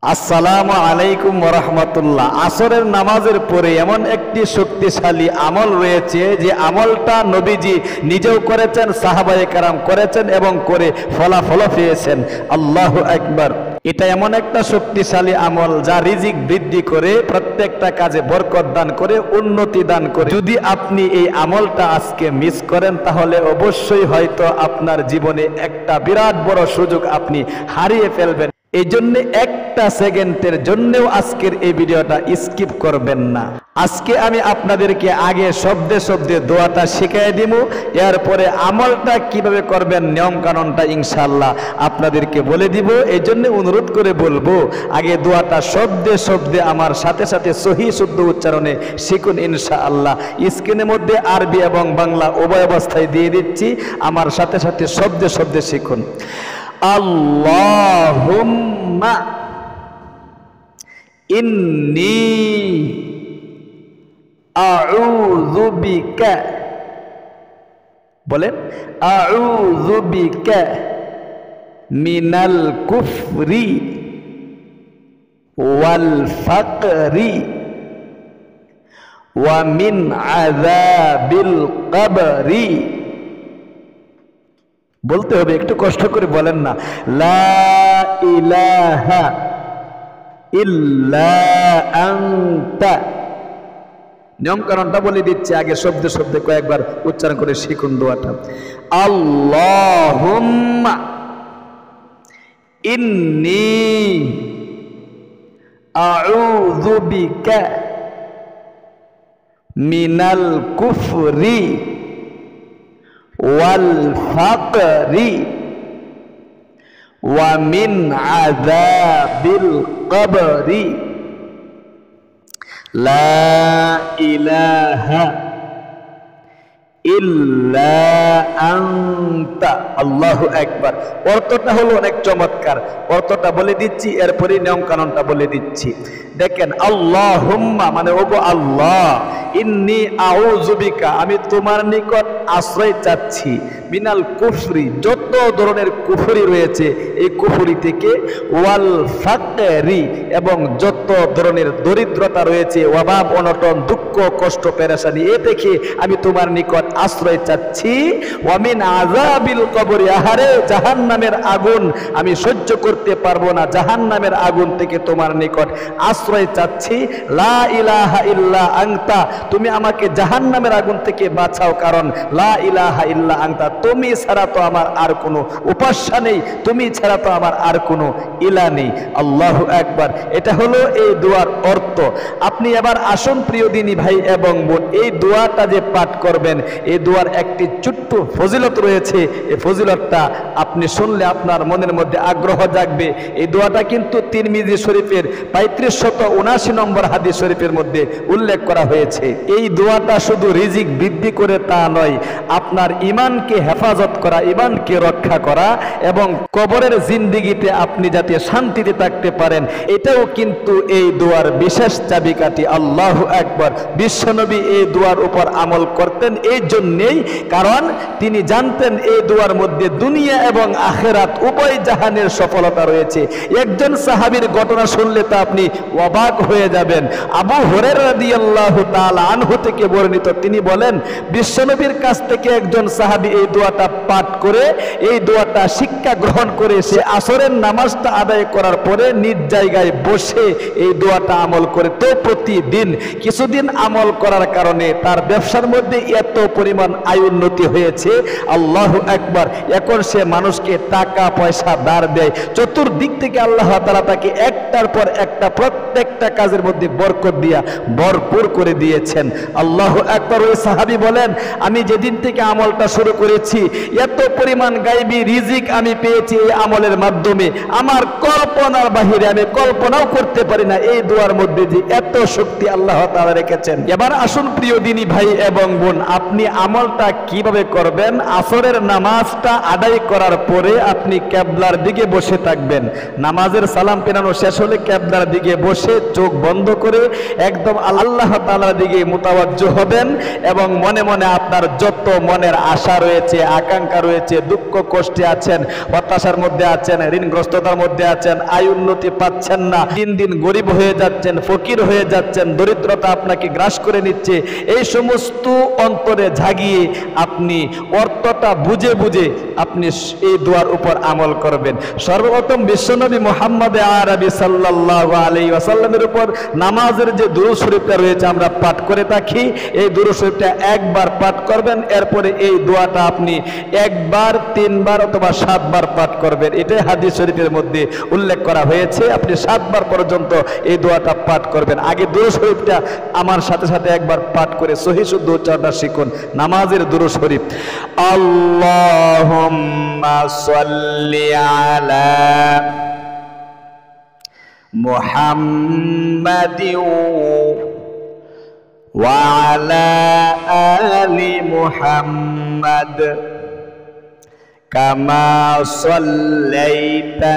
আসসালামু আলাইকুম ওয়া রাহমাতুল্লাহ। আসরের নামাজের পরে এমন একটি শক্তিশালী আমল রয়েছে যে আমলটা নবীজি নিজেও করেছেন, সাহাবায়ে কেরাম করেছেন এবং করে ফলাফল পেয়েছেন। আল্লাহু আকবার। এটা এমন একটা শক্তিশালী আমল যা রিজিক বৃদ্ধি করে, প্রত্যেকটা কাজে বরকত দান করে, উন্নতি দান করে। যদি আপনি এই আমলটা আজকে মিস করেন তাহলে অবশ্যই হয়তো আপনার জীবনে একটা বিরাট বড় সুযোগ আপনি হারিয়ে ফেলবেন। এই জন্য একটা সেকেন্ডের জন্যও আজকের এই ভিডিওটা স্কিপ করবেন না। আজকে আমি আপনাদেরকে আগে শব্দে শব্দে দোয়াটা শিখিয়ে দিব, এরপরে আমলটা কিভাবে করবেন নিয়ম কানুনটা ইনশাআল্লাহ আপনাদেরকে বলে দিব। এই জন্য অনুরোধ করে বলবো আগে দোয়াটা শব্দে শব্দে আমার সাথে সাথে সহি শুদ্ধ উচ্চারণে শিখুন ইনশাআল্লাহ। স্ক্রিনের মধ্যে আরবি এবং বাংলা উভয় অবস্থায় দিয়ে দিচ্ছি, আমার সাথে সাথে শব্দে শব্দে শিখুন। আল্লাহুম্মা ইন্নী আউযু বিকা, বলেন আউযু বিকা মিনাল কুফরি ওয়াল ফাকরি ওয়া মিন আযাবিল কবরি। বলতে হবে, একটু কষ্ট করে বলেন না। লা ইলাহা ইল্লা আনতা। নিয়ম কারণটা বলে দিচ্ছি, আগে শব্দে শব্দে কয়েকবার উচ্চারণ করে শিখুন দোয়াটা। আল্লাহুম্মা ইন্নী আউযু বিকা মিনাল কুফরি ওয়াল ফাকরি ওয়া মিন আযাবিল কবরি। লা ইলাহা ইল্লা আনতা। আল্লাহু আকবার। অর্থটা হলো অনেক চমৎকার, অর্থটা বলে দিচ্ছি, এরপরে নিয়ম কানুনটা বলে দিচ্ছি। দেখেন, আল্লাহুম্মা মানে ওগো আল্লাহ, ইন্নী আউযু বিকা আমি তোমার নিকট আশ্রয় চাচ্ছি, মিনাল কুফরি যত ধরনের কুফরি রয়েছে এই কুফরি থেকে, ওয়াল ফাকরি এবং যত ধরনের দরিদ্রতা রয়েছে, অভাব অনটন দুঃখ কষ্ট পেরেশানি, এ থেকে আমি তোমার নিকট আশ্রয় চাচ্ছি। ওয়া মিন আযাবিল কবরি, আহারে জাহান্নামের আগুন আমি সহ্য করতে পারবো না, জাহান্নামের আগুন থেকে তোমার নিকট আশ্রয় চাচ্ছি। লা ইলাহা ইল্লা আনতা, তুমি আমাকে জাহান্নামের আগুন থেকে বাঁচাও, কারণ লা ইলাহা ইল্লা আনতা তুমি ছাড়া তো আমার আর কোনো উপাস্য নেই, তুমি ছাড়া তো আমার আর কোনো ইলা নেই। আল্লাহু আকবার। এটা হলো এই দোয়ার অর্থ। আপনি এবার আসুন প্রিয় দিনী ভাই এবং বোন, এই দোয়াটা যে পাঠ করবেন, এই দোয়ার একটি ছোট্ট ফজিলত রয়েছে। এই ফজিলতটা আপনি শুনলে আপনার মনের মধ্যে আগ্রহ জাগবে। এই দোয়াটা কিন্তু তিরমিজি শরীফের 3579 নম্বর হাদিস শরীফের মধ্যে উল্লেখ করা হয়েছে। এই দোয়াটা শুধু রিজিক বৃদ্ধি করে তা নয়, আপনার ঈমানকে হেফাজত করা, ঈমানকে রক্ষা করা এবং কবরের জিন্দেগিতে আপনি যাতে শান্তিতে থাকতে পারেন, এটাও কিন্তু এই দোয়ার বিশেষ চাবিকাঠি। আল্লাহু আকবার। বিশ্বনবী এই দোয়ার উপর আমল করতেন এই জন্যেই, কারণ তিনি জানতেন এই দোয়ার মধ্যে দুনিয়া এবং আখিরাত উভয় জাহানের সফলতা রয়েছে। একজন সাহাবীর ঘটনা শুনলে তো আপনি অবাক হয়ে যাবেন। আবু হুরায়রা রাদিয়াল্লাহু তাআলা আনহু থেকে বর্ণিত, তিনি বলেন বিশ্বনবীর কাছ থেকে একজন সাহাবী এই দোয়াটা পাঠ করে, এই দোয়াটা শিক্ষা গ্রহণ করে সে আসরের নামাজটা আদায় করার পরে নিজ জায়গায় বসে এই দোয়াটা আমল করে। তো প্রতিদিন কিছুদিন আমল করার কারণে তার ব্যবসার মধ্যে এত পরিমাণ আয় উন্নতি হয়েছে, আল্লাহু আকবার। এখন সে মানুষকে টাকা পয়সা ধার দেয়, চতুর্দিক থেকে আল্লাহ তাআলা তাকে একটার পর একটা প্রত্যেকটা কাজের মধ্যে বরকত দিয়া ভরপুর করে দিয়েছেন। আল্লাহু আকবার। ওই সাহাবী বলেন, আমি যেদিন থেকে আমলটা শুরু করেছি এত পরিমাণ গায়বী রিজিক আমি পেয়েছি এই আমলের মাধ্যমে, আমার কল্পনার বাহিরে, আমি কল্পনাও করতে পারি না এই দোয়ার মধ্যে যে এত শক্তি আল্লাহ তাআলা রেখেছেন। এবার আসুন প্রিয় দিনী ভাই এবং বোন, আপনি আমলটা কিভাবে করবেন। আসরের নামাজটা আদায় করার পরে আপনি কিবলার দিকে বসে থাকবেন। নামাজের সালাম পেরানো শেষ হলে কিবলার দিকে বসে চোখ বন্ধ করে একদম আল্লাহ তাআলার দিকে মুতাওয়াজ্জহ হবেন এবং মনে মনে আপনার যত মনের আশা রয়েছে, আকাঙ্ক্ষা রয়েছে, দুঃখ কষ্টে আছেন, হতাশার মধ্যে আছেন, ঋণগ্রস্ততার মধ্যে আছেন, আয় উন্নতি পাচ্ছেন না, দিন দিন গরিব হয়ে যাচ্ছেন, ফকির হয়ে যাচ্ছেন, দরিদ্রতা আপনাকে গ্রাস করে নিচ্ছে, এই সমস্ত অন্তরে জাগিয়ে আপনি অর্থটা বুঝে বুঝে আপনি এই দোয়ার উপর আমল করবেন। সর্বপ্রথম বিশ্বনবী মুহাম্মদ আরবি সাল্লাল্লাহু আলাইহি ওয়াসাল্লামের উপর নামাজের যে দুরূদ শরীফটা রয়েছে আমরা পাঠ করে থাকি, এই দুরূদ শরীফটা একবার পাঠ করবেন, এরপরে এই দোয়াটা আপনি একবার, তিনবার অথবা 7 বার পাঠ করবেন। এটাই হাদিস শরীফের মধ্যে উল্লেখ করা হয়েছে। আপনি 7 বার পর্যন্ত এই দোয়াটা পাঠ করবেন। আগে দুরূদ শরীফটা আমার সাথে সাথে একবার পাঠ করে সহিহ শুদ্ধ উচ্চারণটা শিখুন। নামাজের দুরূদ শরীফ, আল্লাহুম্মা সাল্লি আলা মুহাম্মাদিন ওয়া আলা আলি মুহাম্মাদ কামা সাল্লাইতা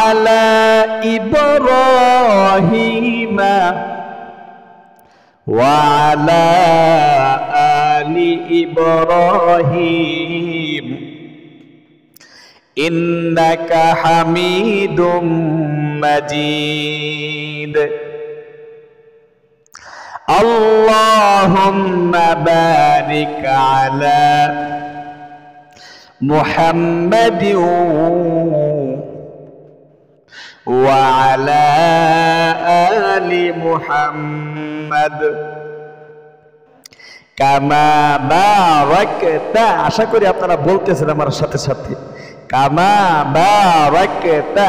আলা ইব্রাহিমা ওয়া আলা আলি ইব্রাহিম ইন্নাকা হামিদুম মাজিদ। আল্লাহুম্মা বারিক আলা মুহাম্মাদিন ওয়া আলা আলি মুহাম্মাদ কামা বারাকতা, আশা করি আপনারা বলতেছেন আমার সাথে সাথে, কামা বারাকতা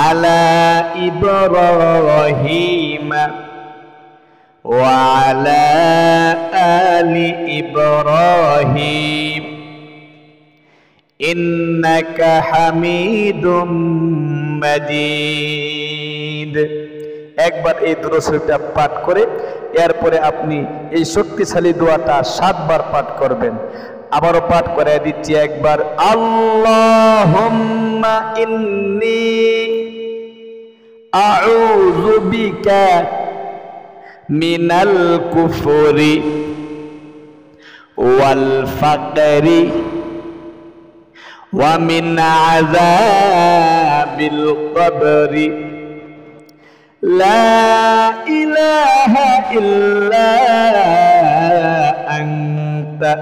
আলা ইব্রাহিম ওয়া আলা আলি ইব্রাহিম ইন্নাকা হামিদুম মাজিদ। একবার এই দুরূদ শরীফটা পাঠ করে এরপরে আপনি এই শক্তিশালী দোয়াটা 7 বার পাঠ করবেন। আবারও পাঠ করে দিচ্ছি একবার, আল্লাহুম্মা ইন্নী আউযু বিকা মিনাল কুফরি ওয়াল ফাকরি ওয়া মিন আযাবিল কবরি লা ইলাহা ইল্লা আনতা।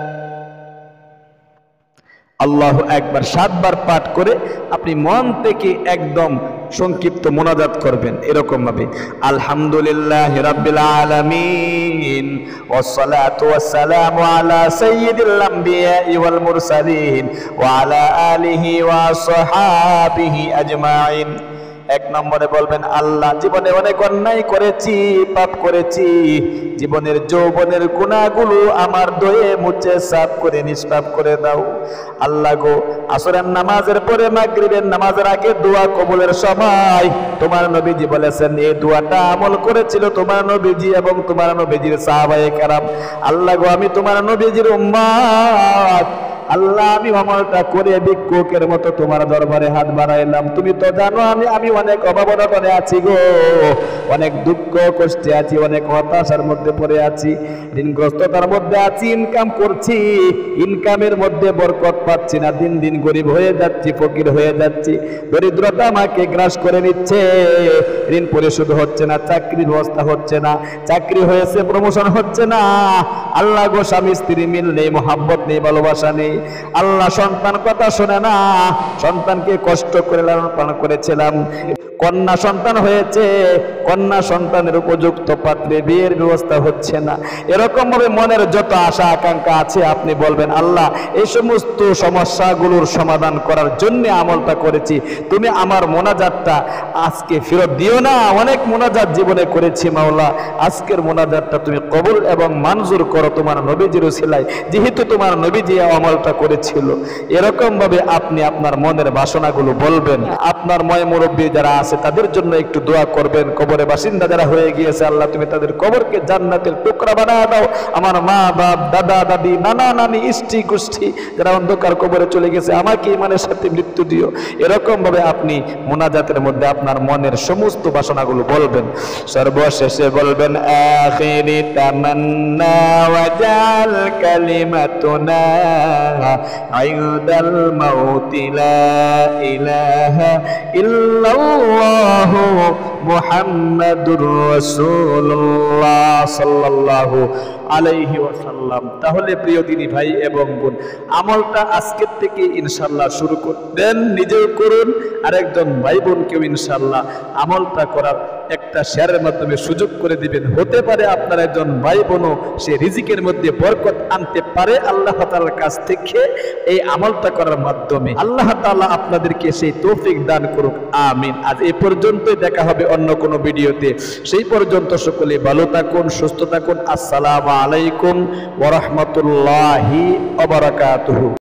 আল্লাহু আকবার 7 বার পাঠ করে আপনি মন থেকে একদম সংক্ষিপ্ত মোনাজাত করবেন এরকম ভাবে, আলহামদুলিল্লাহি রাব্বিল আলামিন ওয়াসসালাতু ওয়াসসালামু আলা সাইয়্যিদিল আমবিয়াই ওয়াল মুরসালিন ওয়া আলা আলিহি ওয়া আসহাবিহি আজমাইন। 1 নম্বরে বলবেন, আল্লাহ জীবনে অনেক অন্যায় করেছি, পাপ করেছি, জীবনের যৌবনের গুনাহগুলো আমার দয়ে মুছে সাফ করে নিষ্পাপ করে দাও। আল্লাহ গো, আসরের নামাজের পরে মাগরিবের নামাজের আগে দোয়া কবুলের সময় তোমার নবীজি বলেছেন, এই দোয়াটা আমল করেছিল তোমার নবীজি এবং তোমার নবীজির সাহাবায়ে কেরাম। আল্লাহ গো, আমি তোমার নবীজির উম্মত, আল্লাহ আমি আমলটা করে ভিক্ষুকের মতো তোমার দরবারে হাত বাড়াইলাম। তুমি তো জানো আমি অনেক অভাবনটনে আছি গো, অনেক দুঃখ কষ্টে আছি, অনেক হতাশার মধ্যে পড়ে আছি, ঋণগ্রস্ততার মধ্যে আছি, ইনকাম করছি, ইনকামের মধ্যে বরকত পাচ্ছি না, দিন দিন গরিব হয়ে যাচ্ছি, ফকির হয়ে যাচ্ছি, দরিদ্রতা আমাকে গ্রাস করে নিচ্ছে, ঋণ পরিশোধ হচ্ছে না, চাকরির ব্যবস্থা হচ্ছে না, চাকরি হয়েছে প্রমোশন হচ্ছে না। আল্লাহ গো, স্বামী স্ত্রী মিল নেই, মোহাব্বত নেই, ভালোবাসা নেই। আল্লাহ সন্তান কথা শোনে না, সন্তানকে কষ্ট করে লালন পালন করেছিলাম, কন্যা সন্তান হয়েছে, কন্যা সন্তানের উপযুক্ত পাত্রে বিয়ের ব্যবস্থা হচ্ছে না। এরকম ভাবে মনের যত আশা আকাঙ্ক্ষা আছে আপনি বলবেন, আল্লাহ এই সমস্ত সমস্যাগুলোর সমাধান করার জন্য আমলটা করেছি, তুমি আমার মোনাজাতটা আজকে ফেরত দিও না। অনেক মোনাজাত জীবনে করেছি মাওলা, আজকের মোনাজাতটা তুমি কবুল এবং মঞ্জুর করো তোমার নবীজির উসিলায়, যেহেতু তোমার নবীজি আমলটা করেছিল। এরকম ভাবে আপনি আপনার মনের বাসনাগুলো বলবেন। আপনার ময় মুরব্বী যারা আছে তাদের জন্য একটু দোয়া করবেন, কবরে বাসিন্দা যারা হয়ে গিয়েছে আল্লাহ তুমি তাদের কবরকে জান্নাতের টুকরা বানায় দাও। আমার মা বাপ, দাদা দাদি, নানা নানি, ইষ্টি গোষ্ঠী যারা অন্ধকার কবরে চলে গেছে, আমাকে ইমানের সাথে মৃত্যু দিও। এরকম ভাবে আপনি মোনাজাতের মধ্যে আপনার মনের সমস্ত বাসনাগুলো বলবেন। সর্বশেষে বলবেন আখিরি তামান্না ওয়াজাল কালিমাতুনা ইনদাল মাউতি লা ইলাহা ইল্লাল্লাহু মুহাম্মাদুর রাসূলুল্লাহ সাল্লাল্লাহু আলাইহি ওয়াসাল্লাম। তাহলে প্রিয় দিনী ভাই এবং বোন, আমলটা আজকের থেকে ইনশাআল্লাহ শুরু করবেন, নিজেও করুন আর একজন ভাই বোনকেও ইনশাআল্লাহ আমলটা করার একটা শেয়ারের মাধ্যমে সুযোগ করে দিবেন। হতে পারে আপনার একজন ভাই বোনও সে রিজিকের মধ্যে বরকত আনতে পারে আল্লাহ তাআলার কাছ থেকে এই আমলটা করার মাধ্যমে। আল্লাহ তাআলা আপনাদেরকে সেই তৌফিক দান করুক, আমিন। আজ এই পর্যন্তই, দেখা হবে অন্য কোনো ভিডিওতে। সেই পর্যন্ত সকলে ভালো থাকুন, সুস্থ থাকুন। আসসালামু আলাইকুম ওয়া রাহমাতুল্লাহি ওয়া বারাকাতুহু।